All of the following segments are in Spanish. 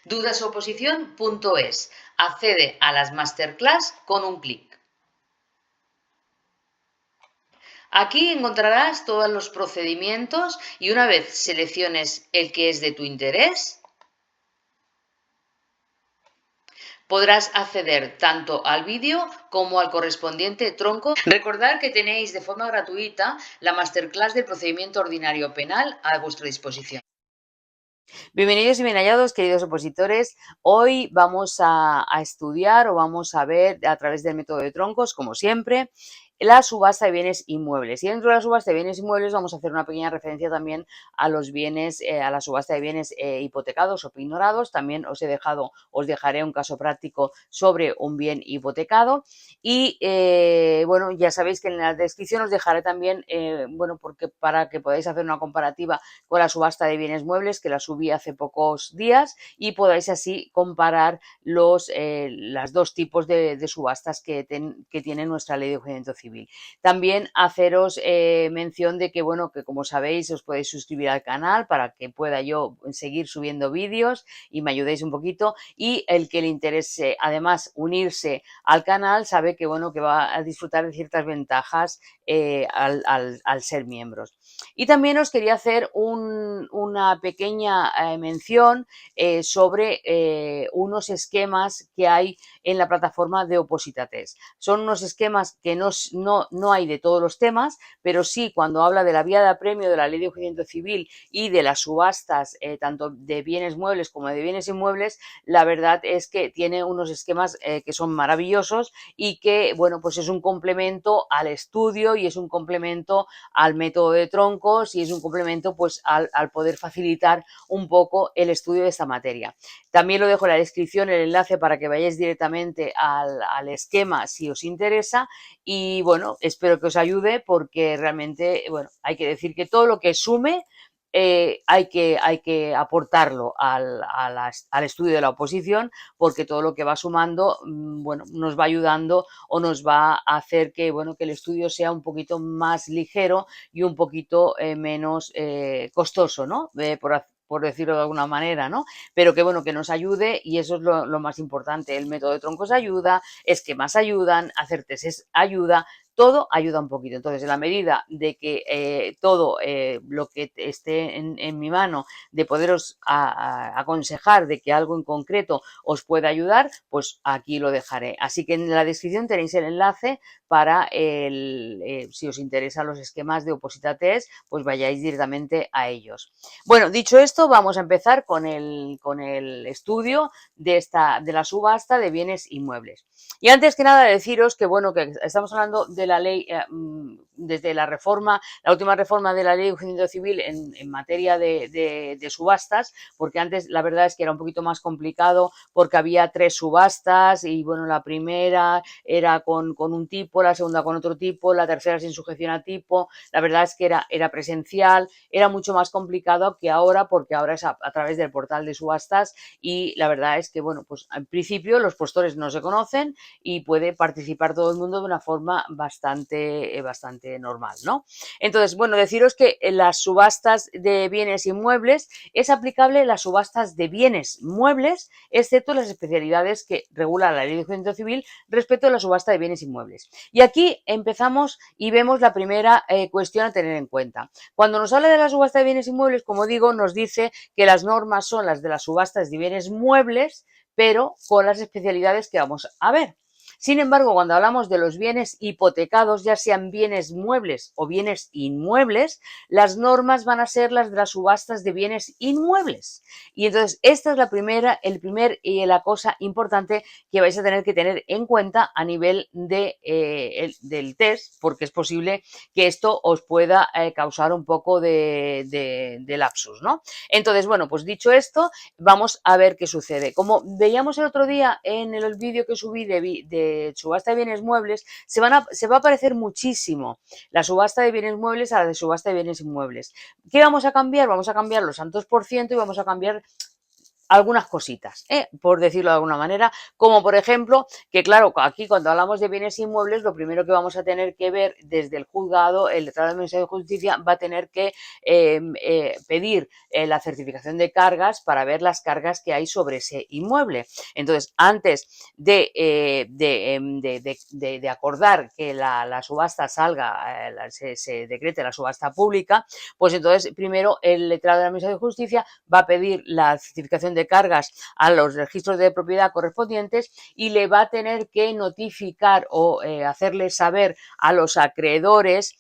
Dudasoposición.es. Accede a las masterclass con un clic. Aquí encontrarás todos los procedimientos y una vez selecciones el que es de tu interés, podrás acceder tanto al vídeo como al correspondiente tronco. Recordad que tenéis de forma gratuita la masterclass del procedimiento ordinario penal a vuestra disposición. Bienvenidos y bien hallados, queridos opositores. Hoy vamos a estudiar o vamos a ver a través del método de troncos, como siempre, la subasta de bienes inmuebles. Y dentro de la subasta de bienes inmuebles vamos a hacer una pequeña referencia también a los bienes, a la subasta de bienes hipotecados o pignorados. También os dejaré un caso práctico sobre un bien hipotecado. Y bueno, ya sabéis que en la descripción os dejaré también, bueno, porque para que podáis hacer una comparativa con la subasta de bienes muebles, que la subí hace pocos días, y podáis así comparar los dos tipos de subastas que tiene nuestra ley de enjuiciamiento civil. También haceros mención de que, bueno, que como sabéis os podéis suscribir al canal para que pueda yo seguir subiendo vídeos y me ayudéis un poquito, y el que le interese además unirse al canal sabe que, bueno, que va a disfrutar de ciertas ventajas al ser miembros. Y también os quería hacer una pequeña mención sobre unos esquemas que hay en la plataforma de Opositates. Son unos esquemas que no hay de todos los temas, pero sí cuando habla de la vía de apremio de la ley de enjuiciamiento civil y de las subastas, tanto de bienes muebles como de bienes inmuebles, la verdad es que tiene unos esquemas que son maravillosos y que, bueno, pues es un complemento al estudio y es un complemento al método de troncos y es un complemento pues al poder facilitar un poco el estudio de esta materia. También lo dejo en la descripción el enlace para que vayáis directamente al esquema si os interesa, y bueno, espero que os ayude porque realmente, bueno, hay que decir que todo lo que sume hay que aportarlo al estudio de la oposición, porque todo lo que va sumando, bueno, nos va ayudando o nos va a hacer que, bueno, que el estudio sea un poquito más ligero y un poquito menos costoso, ¿no? Por decirlo de alguna manera, ¿no? Pero que, bueno, que nos ayude, y eso es lo más importante. El método de troncos ayuda, esquemas ayudan, hacer tests ayuda, todo ayuda un poquito. Entonces, en la medida de que todo lo que esté en mi mano de poderos aconsejar de que algo en concreto os pueda ayudar, pues aquí lo dejaré. Así que en la descripción tenéis el enlace para si os interesan los esquemas de Opositates, pues vayáis directamente a ellos. Bueno, dicho esto, vamos a empezar con el estudio de la subasta de bienes inmuebles. Y antes que nada deciros que, bueno, que estamos hablando de la ley desde la última reforma de la ley de enjuiciamiento civil en materia de subastas, porque antes la verdad es que era un poquito más complicado porque había 3 subastas y, bueno, la primera era con un tipo, la segunda con otro tipo, la tercera sin sujeción a tipo. La verdad es que era presencial, era mucho más complicado que ahora, porque ahora es a través del portal de subastas, y la verdad es que, bueno, pues en principio los postores no se conocen y puede participar todo el mundo de una forma bastante normal, ¿no? Entonces, bueno, deciros que en las subastas de bienes inmuebles es aplicable las subastas de bienes muebles, excepto las especialidades que regula la ley de enjuiciamiento civil respecto a la subasta de bienes inmuebles. Y aquí empezamos y vemos la primera cuestión a tener en cuenta. Cuando nos habla de la subasta de bienes inmuebles, como digo, nos dice que las normas son las de las subastas de bienes muebles, pero con las especialidades que vamos a ver. Sin embargo, cuando hablamos de los bienes hipotecados, ya sean bienes muebles o bienes inmuebles, las normas van a ser las de las subastas de bienes inmuebles. Y entonces esta es la cosa importante que vais a tener que tener en cuenta a nivel del test, porque es posible que esto os pueda causar un poco de lapsus, ¿no? Entonces, bueno, pues dicho esto, vamos a ver qué sucede. Como veíamos el otro día en el vídeo que subí de subasta de bienes muebles, se va a parecer muchísimo la subasta de bienes muebles a la de subasta de bienes inmuebles. ¿Qué vamos a cambiar? Vamos a cambiar los tantos por ciento y vamos a cambiar algunas cositas, por decirlo de alguna manera, como por ejemplo, que claro, aquí cuando hablamos de bienes inmuebles, lo primero que vamos a tener que ver desde el juzgado, el letrado del Ministerio de Justicia va a tener que pedir la certificación de cargas para ver las cargas que hay sobre ese inmueble. Entonces, antes de acordar que la subasta salga, se decrete la subasta pública, pues entonces primero el letrado de la Administración de Justicia va a pedir la certificación de cargas a los registros de propiedad correspondientes y le va a tener que notificar o hacerle saber a los acreedores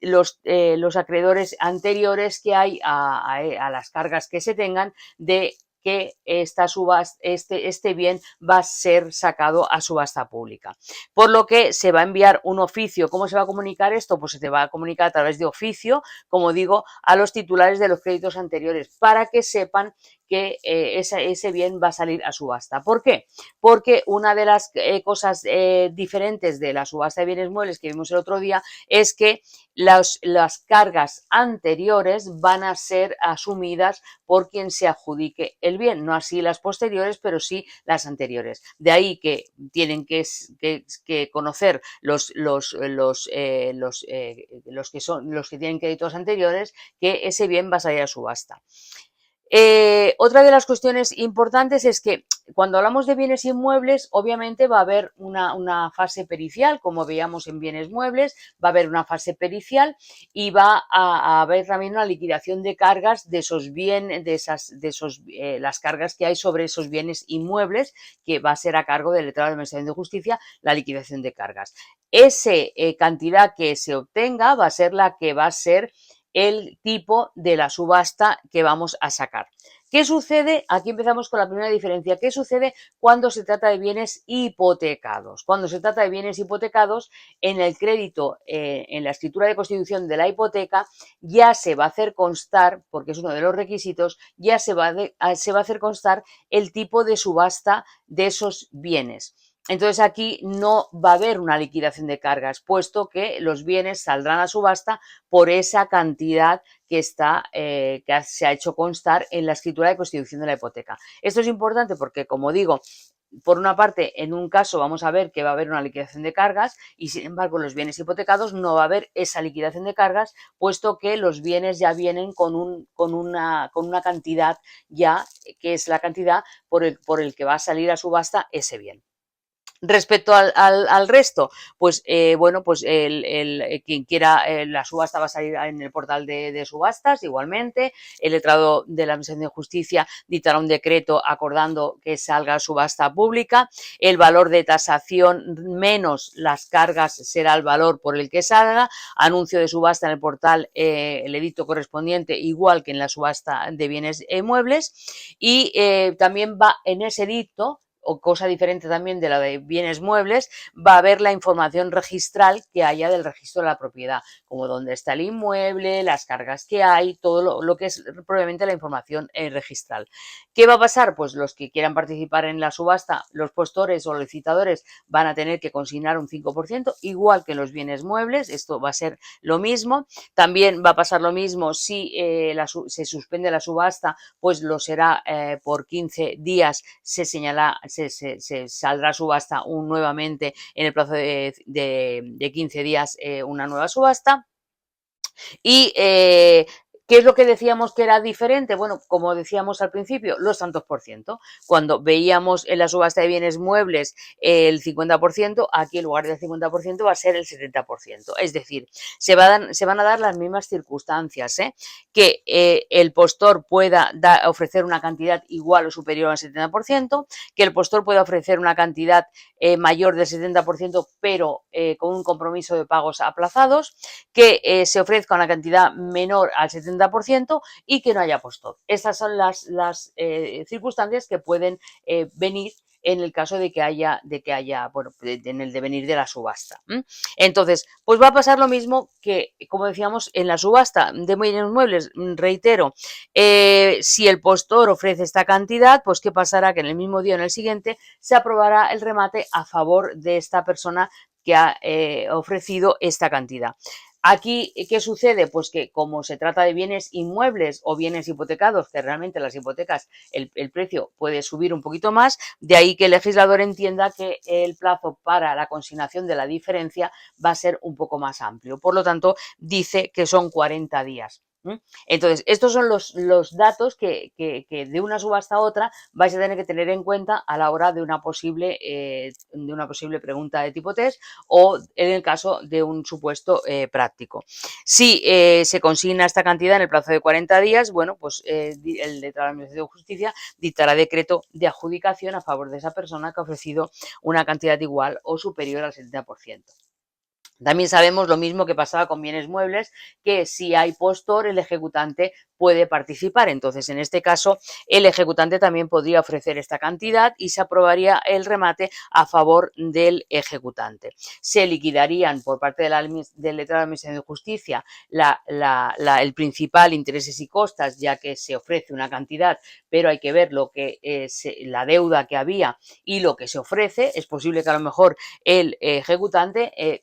los acreedores anteriores que hay a las cargas que se tengan de que este bien va a ser sacado a subasta pública. Por lo que se va a enviar un oficio. ¿Cómo se va a comunicar esto? Pues se te va a comunicar a través de oficio, como digo, a los titulares de los créditos anteriores para que sepan que ese bien va a salir a subasta. ¿Por qué? Porque una de las cosas diferentes de la subasta de bienes muebles que vimos el otro día es que las cargas anteriores van a ser asumidas por quien se adjudique el bien, no así las posteriores, pero sí las anteriores. De ahí que tienen que conocer los que tienen créditos anteriores que ese bien va a salir a subasta. Otra de las cuestiones importantes es que cuando hablamos de bienes inmuebles, obviamente va a haber una fase pericial, como veíamos en bienes muebles, va a haber una fase pericial y va a haber también una liquidación de cargas de esos bienes, las cargas que hay sobre esos bienes inmuebles, que va a ser a cargo del letrado de la Administración de Justicia, la liquidación de cargas. Esa cantidad que se obtenga va a ser la que va a ser el tipo de la subasta que vamos a sacar. ¿Qué sucede? Aquí empezamos con la primera diferencia. ¿Qué sucede cuando se trata de bienes hipotecados? Cuando se trata de bienes hipotecados, en el crédito, en la escritura de constitución de la hipoteca, ya se va a hacer constar, porque es uno de los requisitos, ya se va a hacer constar el tipo de subasta de esos bienes. Entonces aquí no va a haber una liquidación de cargas, puesto que los bienes saldrán a subasta por esa cantidad que se ha hecho constar en la escritura de constitución de la hipoteca. Esto es importante porque, como digo, por una parte, en un caso vamos a ver que va a haber una liquidación de cargas y, sin embargo, en los bienes hipotecados no va a haber esa liquidación de cargas, puesto que los bienes ya vienen con una cantidad ya, que es la cantidad por el que va a salir a subasta ese bien. Respecto al resto, pues bueno, pues quien quiera, la subasta va a salir en el portal de subastas igualmente. El letrado de la Administración de Justicia dictará un decreto acordando que salga a subasta pública. El valor de tasación menos las cargas será el valor por el que salga. Anuncio de subasta en el portal, el edicto correspondiente, igual que en la subasta de bienes muebles. Y también va en ese edicto, o cosa diferente también de la de bienes muebles, va a haber la información registral que haya del registro de la propiedad, como dónde está el inmueble, las cargas que hay, todo lo que es probablemente la información registral. ¿Qué va a pasar? Pues los que quieran participar en la subasta, los postores o licitadores van a tener que consignar un 5%, igual que en los bienes muebles, esto va a ser lo mismo. También va a pasar lo mismo si se suspende la subasta, pues lo será por 15 días, se saldrá a subasta nuevamente en el plazo de 15 días una nueva subasta. Y ¿qué es lo que decíamos que era diferente? Bueno, como decíamos al principio, los tantos por ciento. Cuando veíamos en la subasta de bienes muebles el 50%, aquí en lugar del 50% va a ser el 70%. Es decir, se van a dar las mismas circunstancias, que el postor pueda ofrecer una cantidad igual o superior al 70%, que el postor pueda ofrecer una cantidad mayor del 70%, pero con un compromiso de pagos aplazados, que se ofrezca una cantidad menor al 70% y que no haya postor. Estas son las circunstancias que pueden venir en el caso de que haya, bueno, en el devenir de la subasta. Entonces, pues va a pasar lo mismo que, como decíamos, en la subasta de bienes muebles. Reitero, si el postor ofrece esta cantidad, pues ¿qué pasará? Que en el mismo día o en el siguiente se aprobará el remate a favor de esta persona que ha ofrecido esta cantidad. Aquí, ¿qué sucede? Pues que como se trata de bienes inmuebles o bienes hipotecados, que realmente las hipotecas el precio puede subir un poquito más, de ahí que el legislador entienda que el plazo para la consignación de la diferencia va a ser un poco más amplio. Por lo tanto, dice que son 40 días. Entonces, estos son los datos que de una subasta a otra vais a tener que tener en cuenta a la hora de una posible pregunta de tipo test o en el caso de un supuesto práctico. Si se consigna esta cantidad en el plazo de 40 días, bueno, pues el letrado del Ministerio de Justicia dictará decreto de adjudicación a favor de esa persona que ha ofrecido una cantidad igual o superior al 70%. También sabemos lo mismo que pasaba con bienes muebles, que si hay postor, el ejecutante puede participar. Entonces, en este caso, el ejecutante también podría ofrecer esta cantidad y se aprobaría el remate a favor del ejecutante. Se liquidarían por parte del letrado de Administración de Justicia el principal, intereses y costas, ya que se ofrece una cantidad, pero hay que ver la deuda que había y lo que se ofrece. Es posible que a lo mejor el ejecutante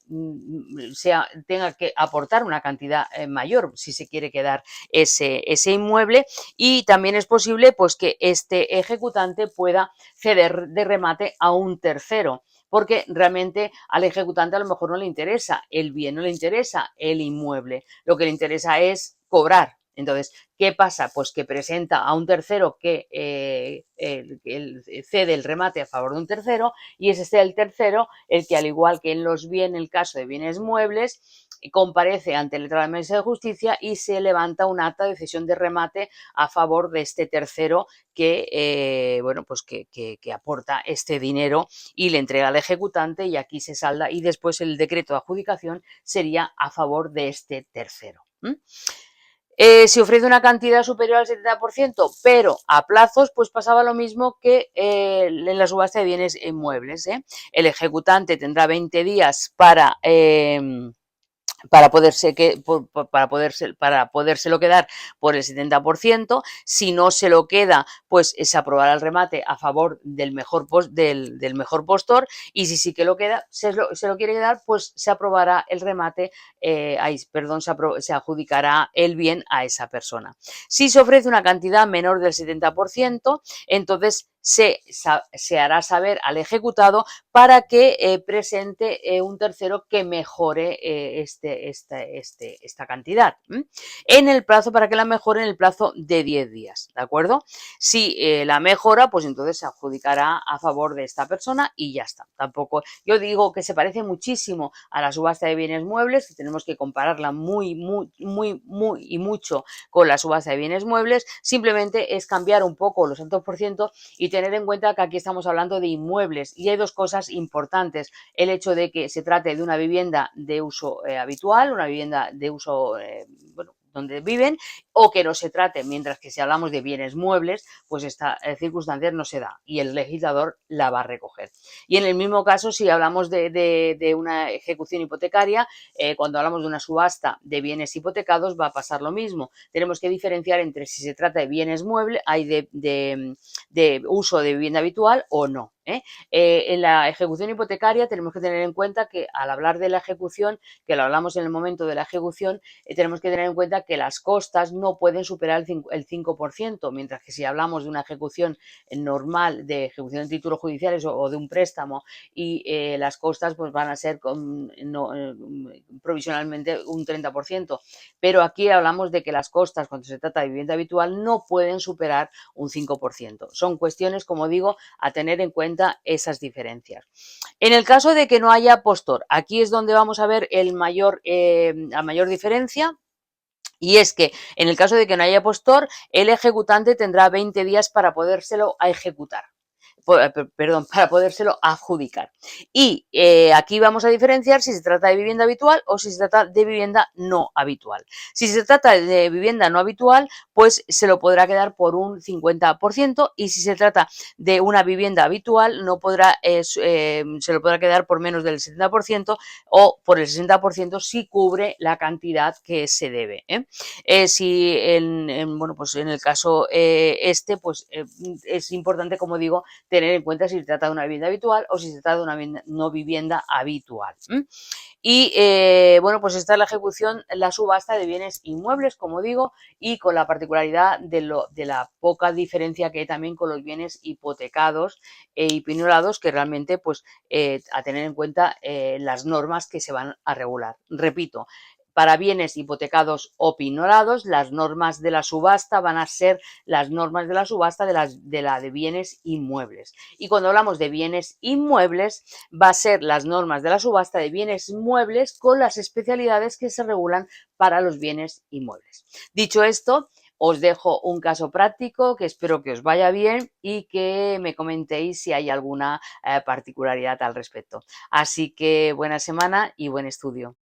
tenga que aportar una cantidad mayor si se quiere quedar ese inmueble, y también es posible pues que este ejecutante pueda ceder de remate a un tercero, porque realmente al ejecutante a lo mejor no le interesa el bien, no le interesa el inmueble, lo que le interesa es cobrar. Entonces, ¿qué pasa? Pues que presenta a un tercero que cede el remate a favor de un tercero, y es el tercero el que, al igual que en el caso de bienes muebles, comparece ante el letrado de Ministerio de Justicia y se levanta un acta de cesión de remate a favor de este tercero que, bueno, pues que aporta este dinero y le entrega al ejecutante, y aquí se salda, y después el decreto de adjudicación sería a favor de este tercero. Si ofrece una cantidad superior al 70%, pero a plazos, pues pasaba lo mismo que en la subasta de bienes inmuebles. El ejecutante tendrá 20 días para podérselo quedar por el 70%. Si no se lo queda, pues se aprobará el remate a favor del mejor postor, y si sí que lo queda, se lo quiere quedar, pues se aprobará el remate, se adjudicará el bien a esa persona. Si se ofrece una cantidad menor del 70%, entonces se hará saber al ejecutado para que presente un tercero que mejore esta cantidad en el plazo, para que la mejore en el plazo de 10 días, ¿de acuerdo? Si la mejora, pues entonces se adjudicará a favor de esta persona y ya está. Tampoco, yo digo que se parece muchísimo a la subasta de bienes muebles, que tenemos que compararla muy y mucho con la subasta de bienes muebles. Simplemente es cambiar un poco los tantos por ciento y tener en cuenta que aquí estamos hablando de inmuebles, y hay dos cosas importantes: el hecho de que se trate de una vivienda de uso habitual, una vivienda de uso, bueno, donde viven, o que no se trate, mientras que si hablamos de bienes muebles, pues esta circunstancia no se da y el legislador la va a recoger. Y en el mismo caso, si hablamos de una ejecución hipotecaria, cuando hablamos de una subasta de bienes hipotecados, va a pasar lo mismo. Tenemos que diferenciar entre si se trata de bienes muebles, hay de uso de vivienda habitual o no. En la ejecución hipotecaria tenemos que tener en cuenta que, al hablar de la ejecución, que lo hablamos en el momento de la ejecución, tenemos que tener en cuenta que las costas no pueden superar el 5%, mientras que si hablamos de una ejecución normal, de ejecución de títulos judiciales o de un préstamo, y las costas pues van a ser provisionalmente un 30%, pero aquí hablamos de que las costas, cuando se trata de vivienda habitual, no pueden superar un 5%. Son cuestiones, como digo, a tener en cuenta esas diferencias. En el caso de que no haya postor, aquí es donde vamos a ver la mayor diferencia. Y es que en el caso de que no haya postor, el ejecutante tendrá 20 días para podérselo ejecutar. Para podérselo adjudicar. Y aquí vamos a diferenciar si se trata de vivienda habitual o si se trata de vivienda no habitual. Si se trata de vivienda no habitual, pues se lo podrá quedar por un 50%, y si se trata de una vivienda habitual, se lo podrá quedar por menos del 70% o por el 60% si cubre la cantidad que se debe. Si bueno, pues en el caso pues es importante, como digo, tener en cuenta si se trata de una vivienda habitual o si se trata de una no vivienda habitual. Y bueno, pues esta es la ejecución, la subasta de bienes inmuebles, como digo, y con la particularidad de la poca diferencia que hay también con los bienes hipotecados y penhorados, que realmente pues a tener en cuenta las normas que se van a regular. Repito, para bienes hipotecados o pinorados, las normas de la subasta van a ser las normas de la subasta de bienes inmuebles. Y cuando hablamos de bienes inmuebles, va a ser las normas de la subasta de bienes muebles con las especialidades que se regulan para los bienes inmuebles. Dicho esto, os dejo un caso práctico que espero que os vaya bien y que me comentéis si hay alguna particularidad al respecto. Así que buena semana y buen estudio.